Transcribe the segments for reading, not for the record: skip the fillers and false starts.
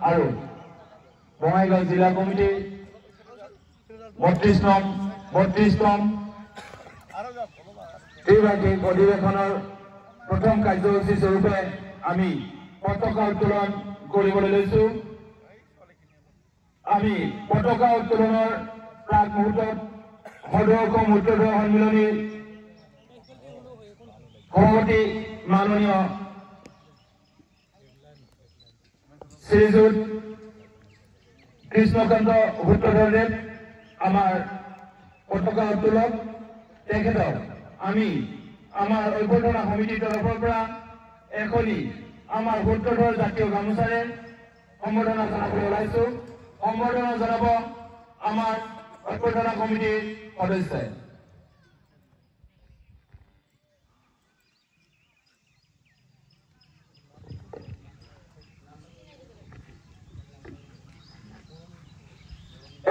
আৰু বঙাইগাঁও জিলা কমিটি 32তম ত্ৰিবাৰ্ষিক অধিৱেশনৰ প্ৰথম কাৰ্যসূচী স্বৰূপে আমি পতাকা উত্তোলন কৰিবলৈ লৈছো। আমি পতাকা উত্তোলনৰ প্ৰাক মুহূৰ্তত সদৌ অসম উত্তৰধৰ সন্মিলনীৰ সভাপতি মাননীয় শ্ৰীযুত কৃষ্ণকান্ত সূত্ৰধৰদেৱ আমাৰ পতাকা উত্তোলক, তেখেতক আমি আমাৰ অভ্যৰ্থনা সমিতিৰ তৰফৰ পৰা এখনি আমাৰ সূত্ৰধৰ জাতীয় গামোচাৰে সম্বৰ্ধনা জনাবলৈ ওলাইছো। সম্বৰ্ধনা জনাব আমাৰ অভ্যৰ্থনা কমিটিৰ সদস্যই।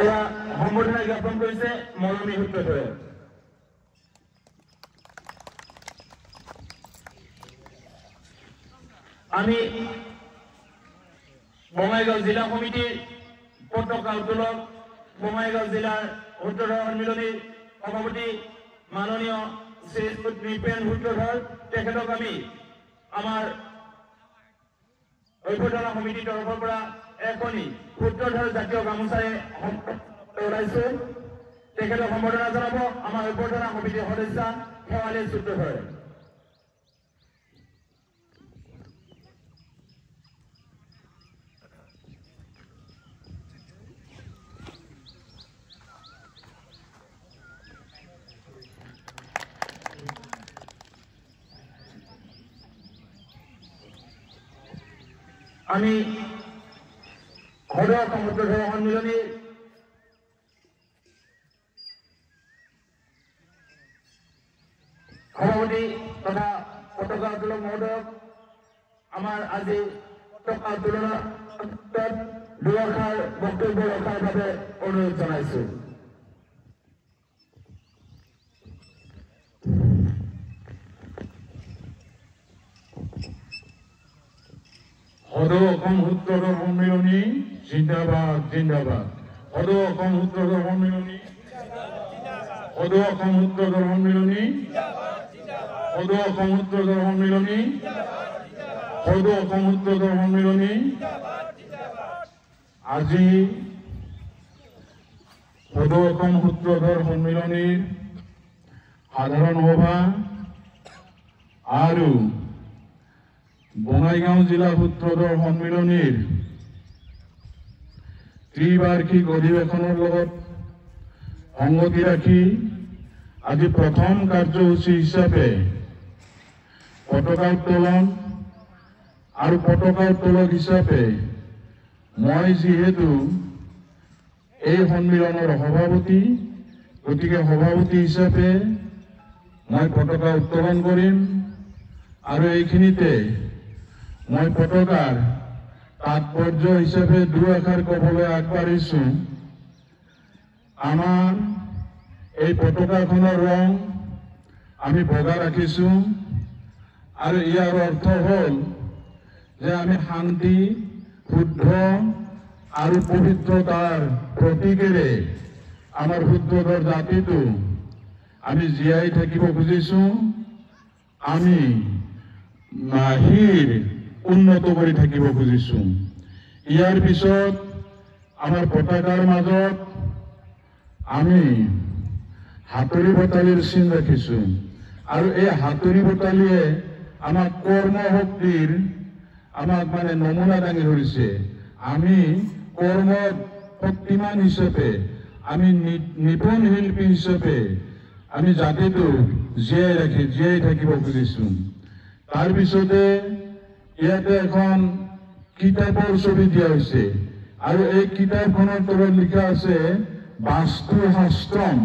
এয়া সম্বৰ্ধনা জ্ঞাপন কৰিছে মৰমী সূত্ৰধৰে। আমি বঙাইগাঁও জিলা কমিটিৰ পতাকা উত্তোলক, বঙাইগাঁও জিলাৰ সূত্ৰধৰ সন্মিলনীৰ সভাপতি মাননীয় শ্ৰীযুত নৃপেন সূত্ৰধৰ, তেখেতক আমি আমাৰ অভ্যৰ্থনা সমিতিৰ তৰফৰ পৰা এখনি সূত্ৰধৰ জাতীয় গামোচাৰে ওলাইছো। তেখেতক সম্বৰ্ধনা জনাব আমাৰ অভ্যৰ্থনা সমিতিৰ সদস্য শেৱালী সূত্ৰধৰে। আমি সদৌ অসম উত্তৰধৰ সন্মিলনীৰ সভাপতি তথা পতাকা উত্তোলক মহোদয়ক আমাৰ আজি পতাকা উত্তোলনৰ দুআষাৰ বক্তব্য ৰখাৰ বাবে অনুৰোধ জনাইছো। সদৌ অসম সূত্ৰধৰ সন্মিলনী জিন্দাবাদ জিন্দাবাদ। সদৌ অসম সূত্ৰধৰ সন্মিলনী, সদৌ অসম সূত্ৰধৰ সন্মিলনী, সদৌ অসম সূত্ৰধৰ সন্মিলনী, সদৌ অসম সূত্ৰধৰ সন্মিলনী। আজি সদৌ অসম সূত্ৰধৰ সন্মিলনীৰ সাধাৰণ সভা আৰু বঙাইগাঁও জিলা সূত্ৰধৰ সন্মিলনীৰ ত্ৰিবাৰ্ষিক অধিৱেশনৰ লগত সংগতি ৰাখি আজি প্ৰথম কাৰ্যসূচী হিচাপে পতাকা উত্তোলন আৰু পতাকা উত্তোলক হিচাপে মই যিহেতু এই সন্মিলনৰ সভাপতি, গতিকে সভাপতি হিচাপে মই পতাকা উত্তোলন কৰিম আৰু এইখিনিতে মই পতাকাৰ তাৎপৰ্য হিচাপে দুআষাৰ ক'বলৈ আগবাঢ়িছো। আমাৰ এই পতাকাখনৰ ৰং আমি বগা ৰাখিছো আৰু ইয়াৰ অৰ্থ হ'ল যে আমি শান্তি, শুদ্ধ আৰু পবিত্ৰতাৰ প্ৰতীকেৰে আমাৰ শুদ্ধধৰ জাতিটো আমি জীয়াই থাকিব খুজিছো। আমি মাহিৰ উন্নত কৰি থাকিব খুজিছো। ইয়াৰ পিছত আমাৰ পতাকাৰ মাজত আমি হাতৰি বটালিৰ চিন ৰাখিছো আৰু এই হাতৰি বটালিয়ে আমাক কৰ্মশক্তিৰ আমাক নমুনা দাঙি ধৰিছে। আমি কৰ্ম শক্তিমান হিচাপে, আমি নিপুণ শিল্পী হিচাপে আমি জাতিটো জীয়াই থাকিব খুজিছো। তাৰ পিছতে ইয়াতে এখন কিতাপৰ ছবি দিয়া হৈছে আৰু এই কিতাপখনৰ তলত লিখা আছে বাস্তুশাস্ত্ৰম,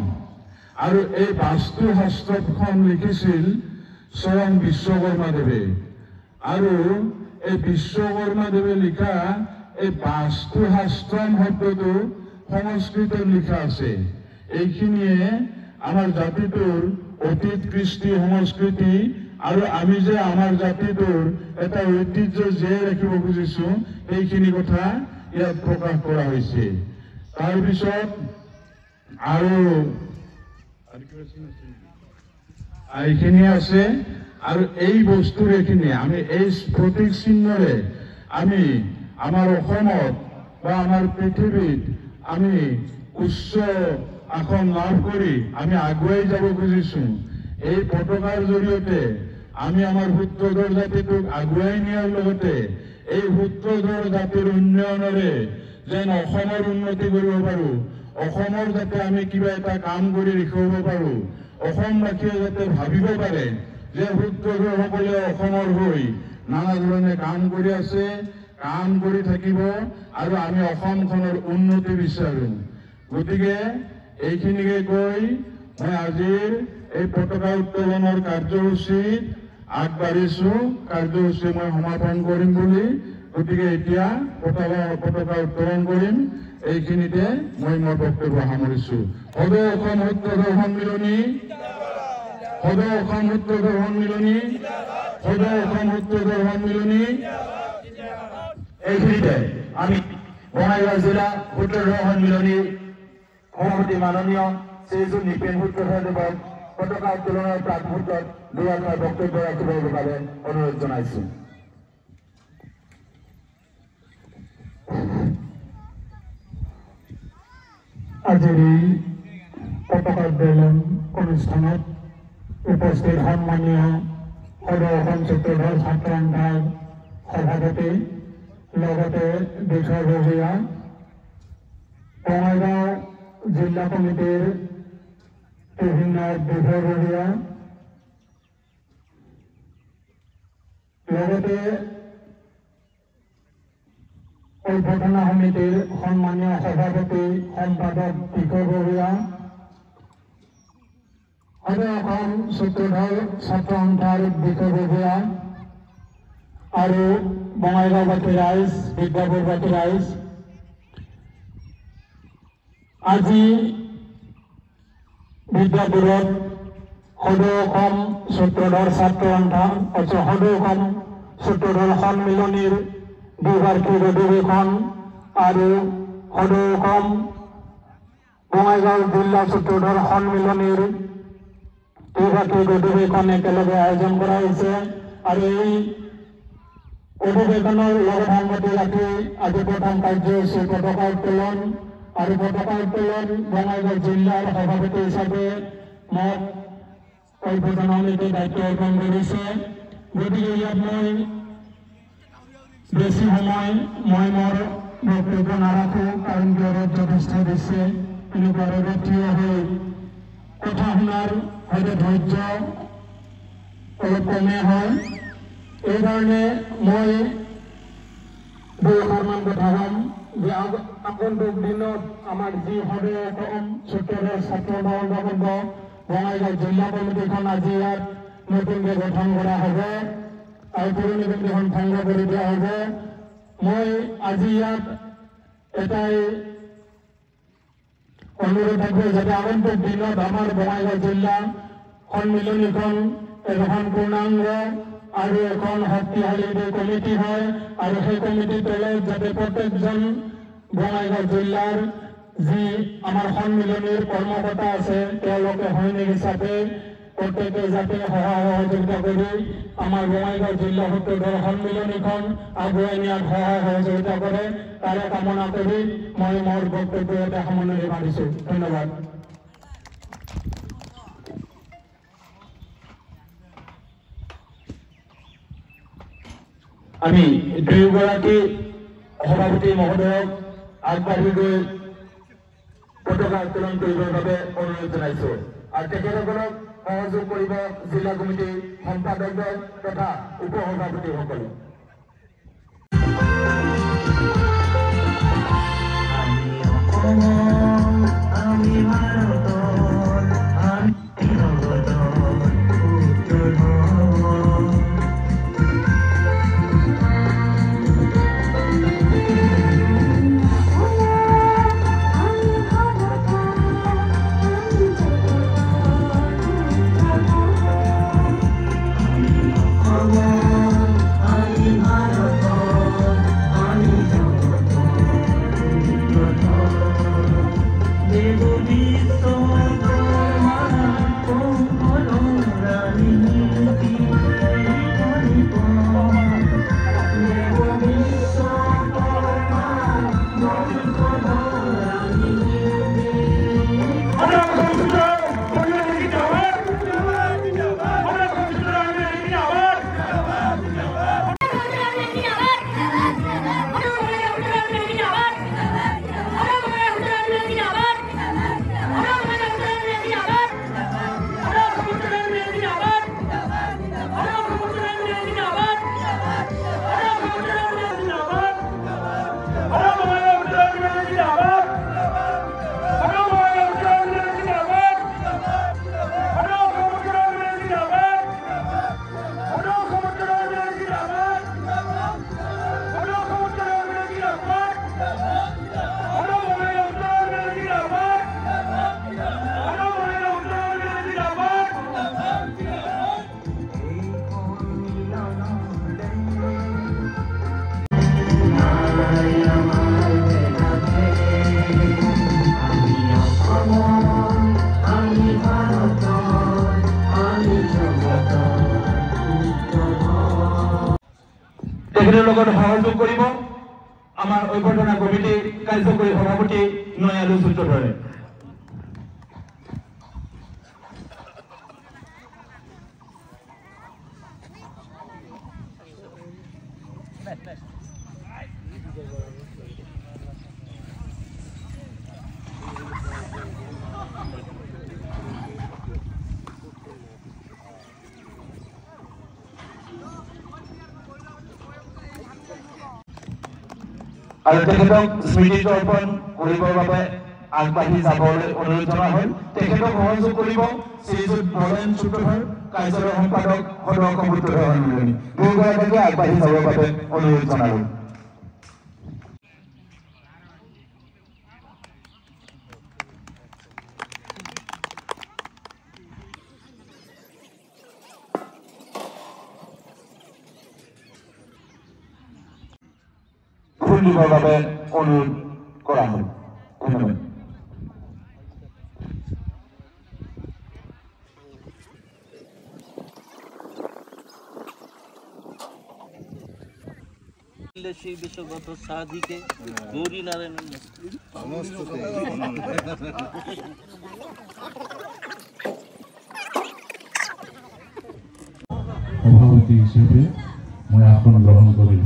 আৰু এই বাস্তুশাস্ত্ৰখন লিখিছিল স্বয়ং বিশ্বকৰ্মাদেৱে। আৰু এই বিশ্বকৰ্মাদেৱে লিখা এই বাস্তুশাস্ত্ৰম শব্দটো সংস্কৃতত লিখা আছে। এইখিনিয়ে আমাৰ জাতিটোৰ অতীত কৃষ্টি সংস্কৃতি আৰু আমি যে আমাৰ জাতিটোৰ এটা ঐতিহ্য জীয়াই ৰাখিব খুজিছো, এইখিনি কথা ইয়াত প্ৰকাশ কৰা হৈছে। তাৰপিছত আৰু এইখিনি আছে আৰু এই বস্তুৰ এইখিনি আমি এই প্ৰতীক চিহ্নৰে আমি আমাৰ অসমত বা আমাৰ পৃথিৱীত আমি উচ্চ আসন লাভ কৰি আমি আগুৱাই যাব খুজিছো। এই পতাকাৰ জৰিয়তে আমি আমাৰ সূত্ৰধৰ জাতিটোক আগুৱাই নিয়াৰ লগতে এই সূত্ৰধৰ জাতিৰ উন্নয়নেৰে যেন অসমৰ উন্নতি কৰিব পাৰোঁ, অসমৰ যাতে আমি কিবা এটা কাম কৰি দেখুৱাব পাৰোঁ, অসমবাসীয়ে যাতে ভাবিব পাৰে যে সূত্ৰধৰসকলে অসমৰ হৈ নানা ধৰণে কাম কৰি আছে, কাম কৰি থাকিব আৰু আমি অসমখনৰ উন্নতি বিচাৰোঁ। গতিকে এইখিনিকে কৈ মই আজিৰ এই পতাকা উত্তোলনৰ কাৰ্যসূচীত আগবাঢ়িছো। কাৰ্যসূচী মই সমাপন কৰিম বুলি, গতিকে এতিয়া পতাকা উত্তোলন কৰিম। এইখিনিতে মই মোৰ বক্তব্য সামৰিছো। সদৌ অসম সূত্ৰধৰ সন্মিলনী, সদৌ অসম সূত্ৰধৰ সন্মিলনী, সদৌ অসম সূত্ৰধৰ সন্মিলনী। এইখিনিতে আমি বঙাইগাঁও জিলা সূত্ৰধৰ সন্মিলনীৰ সভাপতি মাননীয় শ্ৰীযুত নিপেন সূত্ৰধৰদেৱক পতাকা উত্তোলনৰ প্ৰাকমুহূৰ্তত দুআষাৰ বক্তব্য ৰাখিবৰ বাবে অনুৰোধ জনাইছো। আজিৰ এই পতাকা উত্তোলন অনুষ্ঠানত উপস্থিত সন্মানীয় সদৌ অসম সূত্ৰধৰ ছাত্ৰ সন্থাৰ সভাপতি, লগতে বিষয়ববীয়া, বঙাইগাঁও জিলা কমিটিৰ বিভিন্ন বিষয়ববীয়া, লগতে অভ্যৰ্থনা সমিতিৰ সন্মানীয় সভাপতি, সম্পাদক, বিষয়ববীয়া, সদৌ অসম সূত্ৰধৰ ছাত্ৰ সন্থাৰ বিষয়ববীয়া আৰু বঙাইগাঁওবাসী ৰাইজ, বিদ্যাপুৰবাসী ৰাইজ, আজি বিদ্যাপুৰত সদৌ অসম সূত্ৰধৰ ছাত্ৰ সন্থা সদৌ অসম সূত্ৰধৰ সন্মিলনীৰ দ্বিবাৰ্ষিক অধিৱেশন আৰু সদৌ অসম বঙাইগাঁও জিলা সূত্ৰধৰ সন্মিলনীৰ দ্বিবাৰ্ষিক অধিৱেশন একেলগে আয়োজন কৰা হৈছে। আৰু এই অধিৱেশনৰ লগত সংগতি ৰাখি আজি প্ৰথম কাৰ্যসূচী পতাকা উত্তোলন আৰু পতাকা উত্তোলন বঙাইগাঁও জিলাৰ সভাপতি হিচাপে মোক অভ্যৰ্থনা সমিতিৰ দায়িত্ব অৰ্পণ কৰিছে। গতিকে ইয়াত মই বেছি সময় মই মোৰ বক্তব্য নাৰাখোঁ, কাৰণ ৰ'দ যথেষ্ট দিছে। এনেকুৱা ৰ'দত থিয় হৈ কথা শুনাৰ হয়তো ধৈৰ্য অলপ কমে হয়। এইকাৰণে মই দুআষাৰমান কথা ক'ম যে আগন্তুক দিনত আমাৰ যি সদৌ অসম সূত্ৰধৰ ছাত্ৰ মহাসংঘ বঙাইগাঁও জিলা কমিটিখন আজি ইয়াত নতুনকৈ গঠন কৰা হ'ব আৰু পুৰণি কমিটিখন ভংগ কৰি দিয়া হ'ব। মই আজি ইয়াত এটাই অনুৰোধ থাকিব যাতে আগন্তুক দিনত আমাৰ বঙাইগাঁও জিলা সন্মিলনীখন এখন পূৰ্ণাংগ আৰু এখন শক্তিশালী কমিটি হয় আৰু সেই কমিটিৰ তলত যাতে প্ৰত্যেকজন বঙাইগাঁও জিলাৰ যি আমাৰ সন্মিলনীৰ কৰ্মকৰ্তা আছে তেওঁলোকে সৈনিক হিচাপে প্ৰত্যেকে যাতে সহায় সহযোগিতা কৰি আমাৰ বঙাইগাঁও জিলা সূত্ৰধৰ সন্মিলনীখন আগুৱাই নিয়াত সহায় সহযোগিতা কৰে তাৰে কামনা কৰি মই মোৰ বক্তব্য এটা সামৰণি মাৰিছোঁ। ধন্যবাদ। আমি দুয়োগৰাকী সভাপতি মহোদয়ক আগবাঢ়ি গৈ পতাকা উত্তোলন কৰিবৰ বাবে অনুৰোধ জনাইছো আৰু তেখেতসকলক সহযোগ কৰিব জিলা কমিটিৰ সম্পাদক দল তথা উপ সভাপতিসকলে। আমি ভাৰত, আমি তেখেতৰ লগত সহযোগ কৰিব আমাৰ অভ্যৰ্থনা কমিটি কাৰ্যকৰী সভাপতি নয়ালু সূত্ৰধৰে। আৰু তেখেতক স্মৃতি তৰ্পণ কৰিবৰ বাবে আগবাঢ়ি যাবলৈ অনুৰোধ জনা হ'ল। তেখেতক সহযোগ কৰিব শ্ৰীযুত নৰেন সূত্ৰধৰ কাৰ্যালয় সম্পাদক সদস্য সূত্ৰধৰ সন্মিলনী দুয়োগৰাকীকে আগবাঢ়ি যাবৰ বাবে অনুৰোধ জনালোঁ। ফুল দিবৰ বাবে অনুৰোধ কৰা হ'ল। ধন্যবাদ। সেই বিশ্বগত সাধিকে গৌৰী নাৰায়ণ সভাপতি হিসেবে মই আসন গ্ৰহণ কৰিল।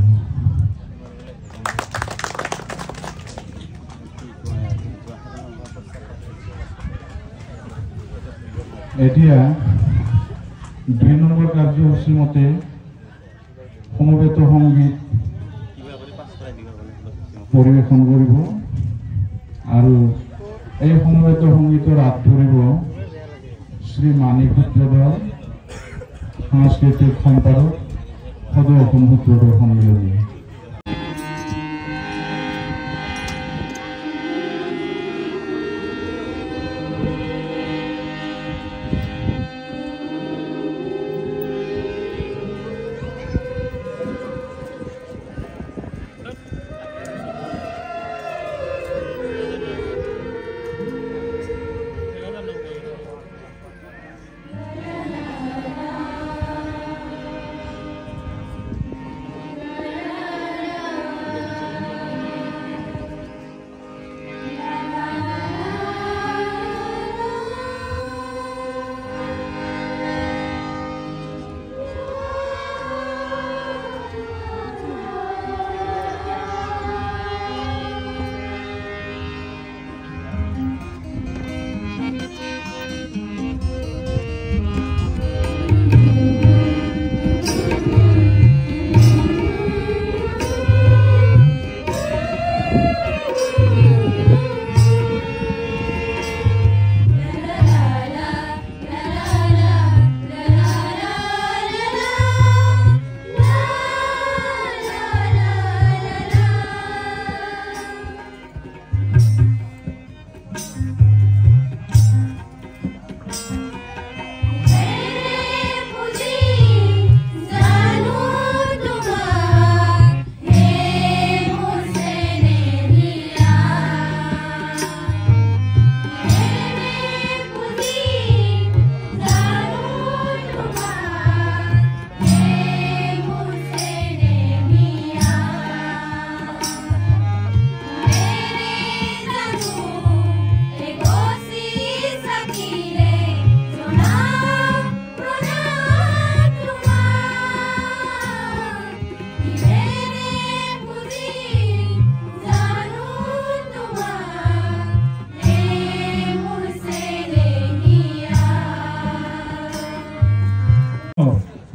এতিয়া 2 নম্বৰ কাৰ্যসূচী মতে সমবেত সংগীত পৰিৱেশন কৰিব আৰু এই সমবেত সংগীতৰ হাত ধৰিব শ্ৰী মানিক সূত্ৰধৰ সাংস্কৃতিক সম্পাদক সদৌ অসম সূত্ৰধৰ সন্মিলনী।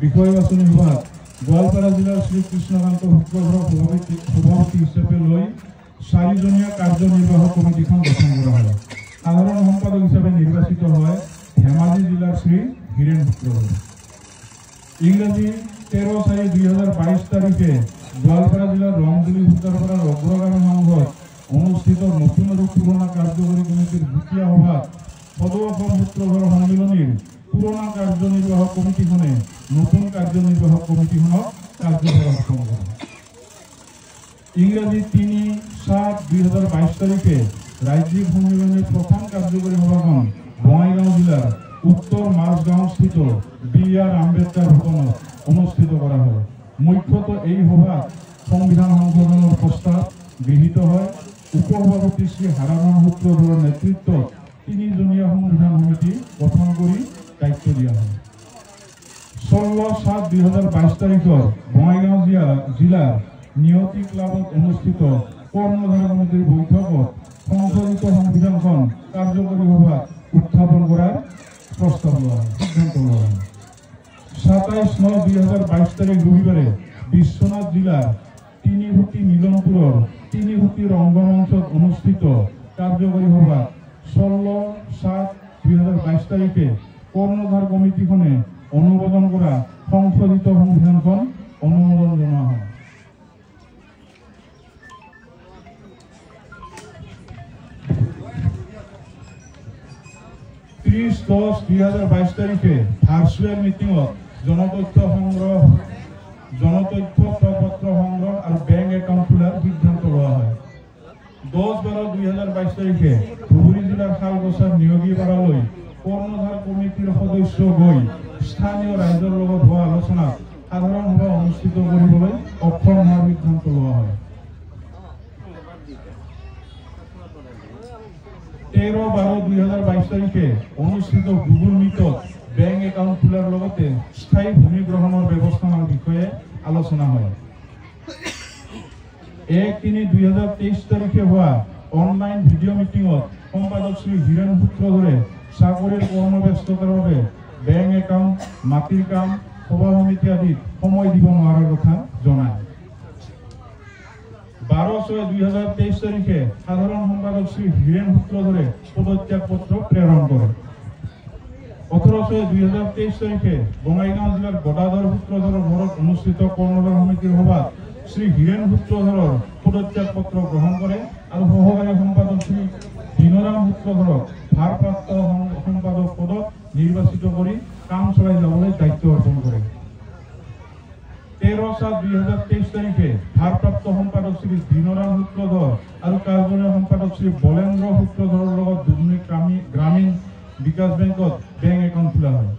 বিষয় বাছনি সভাত গোৱালপাৰা জিলাৰ শ্ৰীকৃষ্ণকান্ত সূত্ৰধৰক সভাপতি হিচাপে লৈ 4জনীয়া কাৰ্যনিৰ্বাহক কমিটিখন গঠন কৰা হয়। সাধাৰণ সম্পাদক হিচাপে নিৰ্বাচিত হয় ধেমাজি জিলাৰ শ্ৰী হীৰেণ সূত্ৰধৰ। ইংৰাজী 13/4/2022 তাৰিখে গোৱালপাৰা জিলাৰ ৰংজুলি সূতাৰপাৰাৰ অগ্ৰগামী সংঘত অনুষ্ঠিত নতুন আৰু পুৰণা কাৰ্যকৰী কমিটিৰ যুটীয়া সভাত সদৌ অসম সূত্ৰধৰ সন্মিলনীৰ পুৰণা কাৰ্যনিৰ্বাহক কমিটিখনে নতুন কাৰ্যনিৰ্বাহক কমিটিখনক কাৰ্যভাৰ হস্তান্তৰ কৰে। ইংৰাজী 3/7/2022 তাৰিখে ৰাজ্যিক সন্মিলনীৰ প্ৰথম কাৰ্যকৰী সভাখন বঙাইগাঁও জিলাৰ উত্তৰ মাজগাঁওস্থিত বি.আৰ. আম্বেদকাৰ ভৱনত অনুষ্ঠিত কৰা হয়। মুখ্যতঃ এই সভাত সংবিধান সংশোধনের প্রস্তাব গৃহীত হয়। উপসভাপতি শ্রী হারানন সূত্রধরের নেতৃত্বত 3জনীয়া সংবিধান সমিতি গঠন করে দায়িত্ব দিয়া হয়। 16/7/2022 তাৰিখৰ বঙাইগাঁও জিলাৰ নিয়তি ক্লাবত অনুষ্ঠিত কৰ্মধাৰা কমিটিৰ বৈঠকত সংশোধিত সংবিধানখন কাৰ্যকৰী সভাত উত্থাপন কৰাৰ প্ৰস্তাৱ লোৱা হয়, সিদ্ধান্ত লোৱা হয়। 27/9/2022 তাৰিখ ৰবিবাৰে বিশ্বনাথ জিলাৰ তিনিহুতি মিলনপুৰৰ তিনিহুতি ৰংগমঞ্চত অনুষ্ঠিত কাৰ্যকৰী সভাত 16/7/2022 তাৰিখে কৰ্ণধাৰ কমিটিখনে অনুমোদন কৰা সংশোধিত সংবিধানখন অনুমোদন জনোৱা হয়। 30/10/2022 তারিখে ভার্চুয়াল মিটিংত জনতথ্য প্রপত্র সংগ্রহ আর ব্যাংক একাউন্ট খোলার সিদ্ধান্ত লওয়া হয়। 10/12/2022 তারিখে ধুবুৰী জিলাৰ শালগছাৰ নিয়োগীপাড়ালৈ কৰ্ণধাৰ কমিটিৰ সদস্য গৈ স্থানীয় ৰাইজৰ লগত হোৱা আলোচনাত সাধাৰণ সভা অনুষ্ঠিত কৰিবলৈ অক্ষম হোৱাৰ সিদ্ধান্ত লোৱা হয়। 13/12/2022 তারিখে অনুষ্ঠিত গুগল মিটত ব্যাংক একাউন্ট খোলার লগতে স্থায়ী ভূমি গ্রহণের ব্যবস্থাপনার বিষয়ে আলোচনা হয়। 1/3/2023 তারিখে হওয়া অনলাইন ভিডিও মিটিংত সম্পাদক শ্রী হীরেন সূত্রধরে চাকরির কর্মব্যস্ততার বাবে ব্যাংক একাউন্ট, মাটির কাম, সভা সমিতি আদিত সময় দিব নোৱাৰাৰ কথা জনায়। 12/6/2023 তারিখে সাধারণ সম্পাদক শ্রী হীরেন সূত্রধরে পদত্যাগ পত্র প্রেরণ করে। 18/6/2023 তারিখে বঙাইগাঁও জেলার গদাধর সূত্রধরের ঘরত অনুষ্ঠিত কর্ণধার সমিতির সভাত শ্রী হীরেন সূত্রধরের পদত্যাগ পত্র গ্রহণ করে আর সহকারী সম্পাদক শ্রী দীনরাম সূত্রধরক ভারপ্রাপ্ত সম্পাদক পদত নির্বাচিত করে কাম চলাই যাবলৈ দায়িত্ব অর্পণ করে। 13/7/2023 তারিখে ভারপ্রাপ্ত সম্পাদক শ্রী দীনরাম সূত্রধর আর কার্যনির্বাহী সম্পাদক শ্রী বলেন্দ্র সূত্রধরের লগত দুজনী গ্রামীণ বিকাশ ব্যাংকত ব্যাংক একাউন্ট খোলা হয়।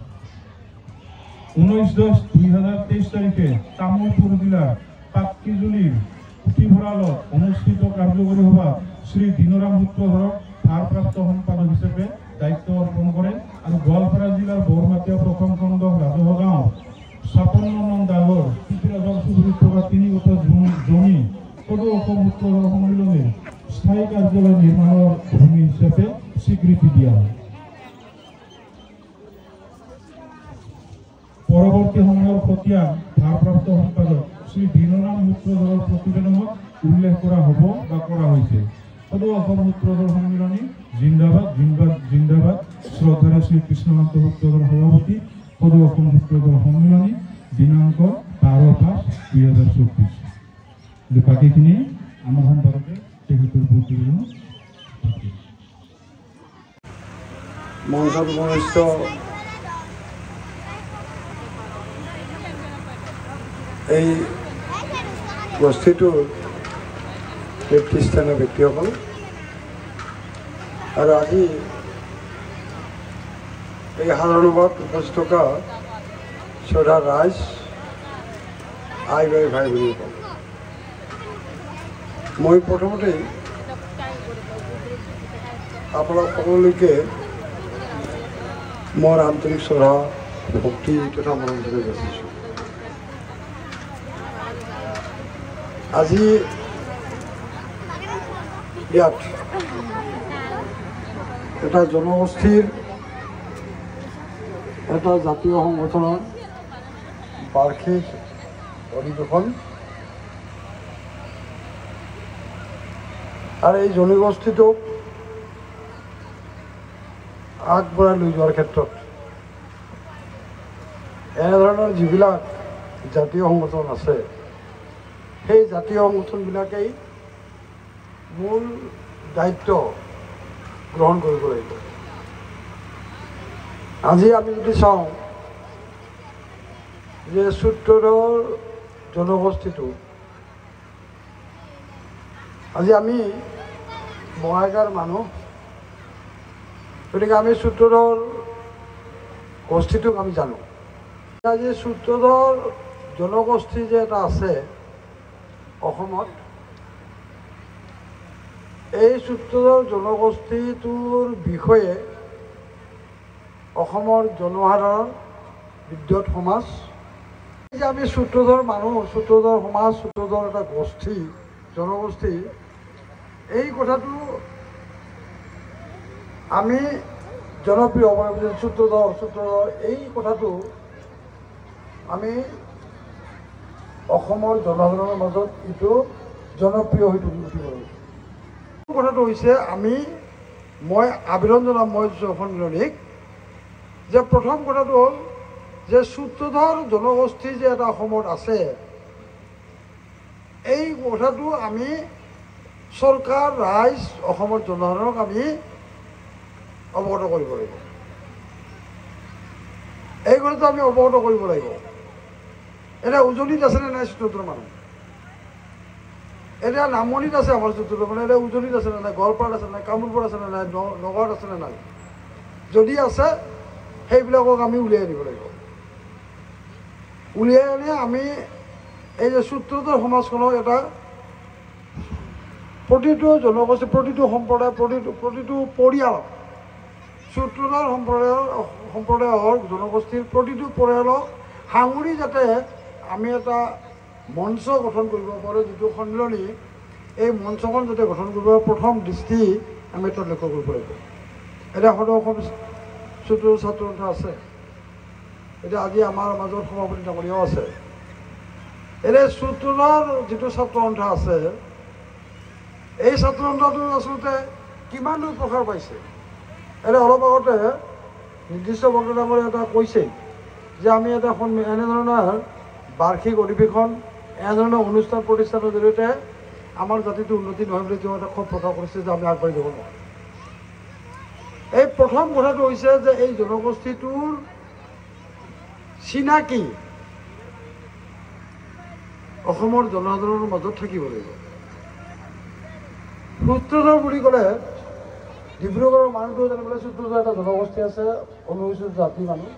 19/10/2023 তারিখে তামুলপুর জেলার পাটকিজুলির পুথিভঁৰালত অনুষ্ঠিত কাৰ্যকৰী সভা শ্ৰী দীনৰাম সূত্ৰধৰক ভাৰপ্ৰাপ্ত সম্পাদক হিসেবে দায়িত্ব অৰ্পণ কৰে আৰ গোৱালপাৰা জেলাৰ বৰমাটিয়া প্ৰথম খণ্ড ৰাজহুৱা গাঁও 56 নং দাগৰ পৃথিৰাজৰ চুবুৰীত থকা 3 কঠা জমি সদৌ অসম সূত্ৰধৰ সন্মিলনে স্থায়ী কাৰ্যালয় নিৰ্মাণৰ ভূমি হিচাপে স্বীকৃতি দিয়া হয়। পৰবৰ্তী সময়ৰ খতিয়ান ভাৰপ্ৰাপ্ত সম্পাদক শ্রী দীনরাম সূত্রধরের প্রতিবেদনত উল্লেখ করা হব বা করা হয়েছে। সদৌ অসম সূত্রধর সম্মিলনী জিন্দাবাদ জিন্দাবাদ জিন্দাবাদ। শ্রদ্ধারে শ্রী কৃষ্ণকান্ত সূত্রধর সভাপতি, সদৌ অসম সূত্রধর সম্মিলনী, দিনাঙ্ক 12/5/2024। বাকীখিনি আমার সম্পাদকে তেখেতৰ প্ৰতিবেদন মঞ্চত উপস্থিত এই গোষ্ঠীটোৰ নেতৃস্থানীয় ব্যক্তিসকল আৰু আজি এই সাধাৰণ সভাত উপস্থিত থকা শ্ৰদ্ধা ৰাইজ, আই বাই ভাই ভনীসকল, মই প্ৰথমতেই আপোনাক সকলোকে মোৰ আন্তৰিক শ্ৰদ্ধা, ভক্তি তথা মৰম যাচিছোঁ। আজি ইয়াত এটা জনগোষ্ঠীৰ এটা জাতীয় সংগঠনৰ বাৰ্ষিক অধিৱেশন আৰু এই জনগোষ্ঠীটোক আগবঢ়াই লৈ যোৱাৰ ক্ষেত্ৰত এনেধৰণৰ যিবিলাক জাতীয় সংগঠন আছে, সেই জাতীয় সংগঠনবিলাকেই মূল দায়িত্ব গ্ৰহণ কৰিব লাগিব। আজি আমি যদি চাওঁ যে সূত্ৰধৰ জনগোষ্ঠীটো, আজি আমি বঙাইগাঁৱৰ মানুহ, গতিকে আমি সূত্ৰধৰ গোষ্ঠীটোক আমি জানো। আজি সূত্ৰধৰ জনগোষ্ঠী যে এটা আছে অসমত, এই সূত্ৰধৰ জনগোষ্ঠীটোৰ বিষয়ে অসমৰ জনসাধাৰণ, বিদ্যুৎ সমাজ, যে আমি সূত্ৰধৰ মানুহ, সূত্ৰধৰ সমাজ, সূত্ৰধৰ এটা গোষ্ঠী, জনগোষ্ঠী, এই কথাটো আমি জনপ্ৰিয় সূত্ৰধৰ এই কথাটো আমি অসমৰ জনসাধাৰণৰ মাজত এইটো জনপ্ৰিয় হৈ উঠিব লাগিব। কথাটো হৈছে মই আবেদন জনাম মই সন্মিলনীক যে প্ৰথম কথাটো হ'ল যে সূত্ৰধৰ জনগোষ্ঠী যে এটা অসমত আছে, এই কথাটো আমি চৰকাৰ, ৰাইজ, অসমৰ জনসাধাৰণক আমি অৱগত কৰিব লাগিব। এই কথাটো আমি অৱগত কৰিব লাগিব। এতিয়া উজনিত আছেনে নাই সূত্ৰধৰ মানুহ? এতিয়া নামনিত আছে আমাৰ সূত্ৰধৰ মানুহ, এতিয়া উজনিত আছেনে নাই? গোৱালপাৰাত আছে নাই? কামৰূপত আছেনে নাই? নগাঁৱত আছেনে নাই? যদি আছে সেইবিলাকক আমি উলিয়াই আনিব লাগিব। উলিয়াই আনি আমি এই যে সূত্ৰধৰ সমাজখনক এটা প্ৰতিটো জনগোষ্ঠী, প্ৰতিটো সম্প্ৰদায়, প্ৰতিটো পৰিয়াল, সূত্ৰধৰ সম্প্ৰদায়ৰ জনগোষ্ঠীৰ প্ৰতিটো পৰিয়ালক সাঙুৰি যাতে আমি এটা মঞ্চ গঠন কৰিব পাৰোঁ, যিটো সন্মিলনী, এই মঞ্চখন যাতে গঠন কৰিব পাৰোঁ, প্ৰথম দৃষ্টি আমি তাত লক্ষ্য কৰিব লাগিব। এতিয়া সদৌ অসম সূত্ৰধৰ ছাত্ৰ সন্থা আছে, এতিয়া আজি আমাৰ মাজত সভাপতি ডাঙৰীয়াও আছে। এতিয়া সূত্ৰধৰ যিটো ছাত্ৰ সন্থা আছে, এই ছাত্ৰ সন্থাটো আচলতে কিমান দূৰ প্ৰসাৰ পাইছে? এতিয়া অলপ আগতে নিৰ্দিষ্ট বক্তা ডাঙৰীয়া এটা কৈছে যে আমি এটা এনেধৰণৰ বাৰ্ষিক অধিৱেশন, এনেধৰণৰ অনুষ্ঠান প্ৰতিষ্ঠানৰ জৰিয়তে আমাৰ জাতিটো উন্নতি নহয় বুলি তেওঁ এটা খুব প্ৰকাশ কৰিছে যে আমি আগবাঢ়ি যাব নোৱাৰোঁ। এই প্ৰথম কথাটো হৈছে যে এই জনগোষ্ঠীটোৰ চিনাকি অসমৰ জনসাধাৰণৰ মাজত থাকিব লাগিব। সূত্ৰধৰ বুলি ক'লে ডিব্ৰুগড়ৰ মানুহটো জানিবলৈ সূত্ৰধৰ এটা জনগোষ্ঠী আছে, অনুসূচিত জাতি মানুহ।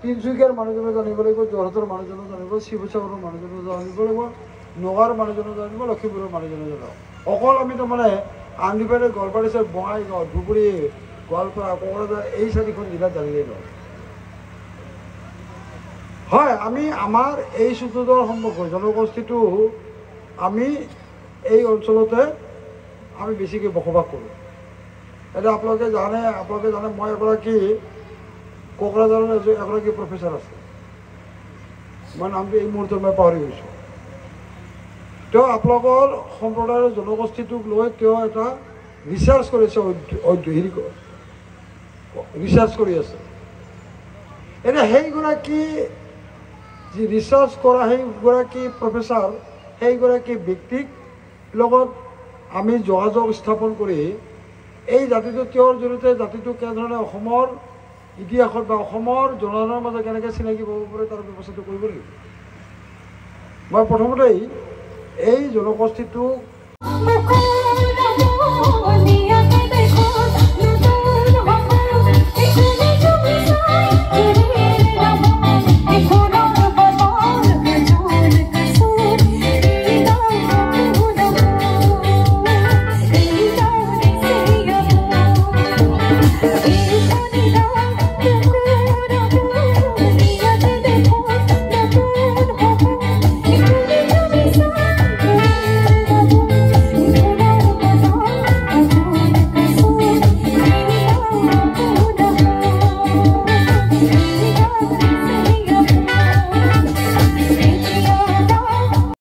তিনিচুকীয়াৰ মানুহজনে জানিব লাগিব, যোৰহাটৰ মানুহজনে জানিব, শিৱসাগৰৰ মানুহজনে জানিব লাগিব, নগাঁৱৰ মানুহজনে জানিব, লখিমপুৰৰ মানুহজনে জানিব। অকল আমি তাৰমানে আনডিফাইডেড গোৱালপাৰা, বঙাইগাঁও, ধুবুৰী, গোৱালপাৰা, কোকৰাঝাৰ এই চাৰিখন জিলাত জানিলেই নহয়। হয়, আমি আমাৰ এই সূত্ৰধৰ জনগোষ্ঠীটো আমি এই অঞ্চলতে আমি বেছিকৈ বসবাস কৰোঁ। এতিয়া আপোনালোকে জানে মই এগৰাকী কোকৰাঝাৰৰ এগৰাকী প্ৰফেচাৰ আছে, মই নামটো এই মুহূৰ্তত মই পাহৰি গৈছোঁ। তেওঁ আপোনালোকৰ সম্প্ৰদায়ৰ জনগোষ্ঠীটোক লৈ তেওঁ এটা ৰিচাৰ্চ কৰিছে, ৰিচাৰ্চ কৰি আছে। এতিয়া সেইগৰাকী যি ৰিচাৰ্চ কৰা সেইগৰাকী প্ৰফেচাৰ, সেইগৰাকী ব্যক্তিক লগত আমি যোগাযোগ স্থাপন কৰি এই জাতিটো তেওঁৰ জৰিয়তে জাতিটো কেনেধৰণে অসমৰ ইতিহাসত বা অসমৰ জনসাধাৰণৰ মাজত কেনেকৈ চিনাকি পাব পাৰে তাৰ ব্যৱস্থাটো কৰিব লাগিব। মই প্ৰথমতেই এই জনগোষ্ঠীটোক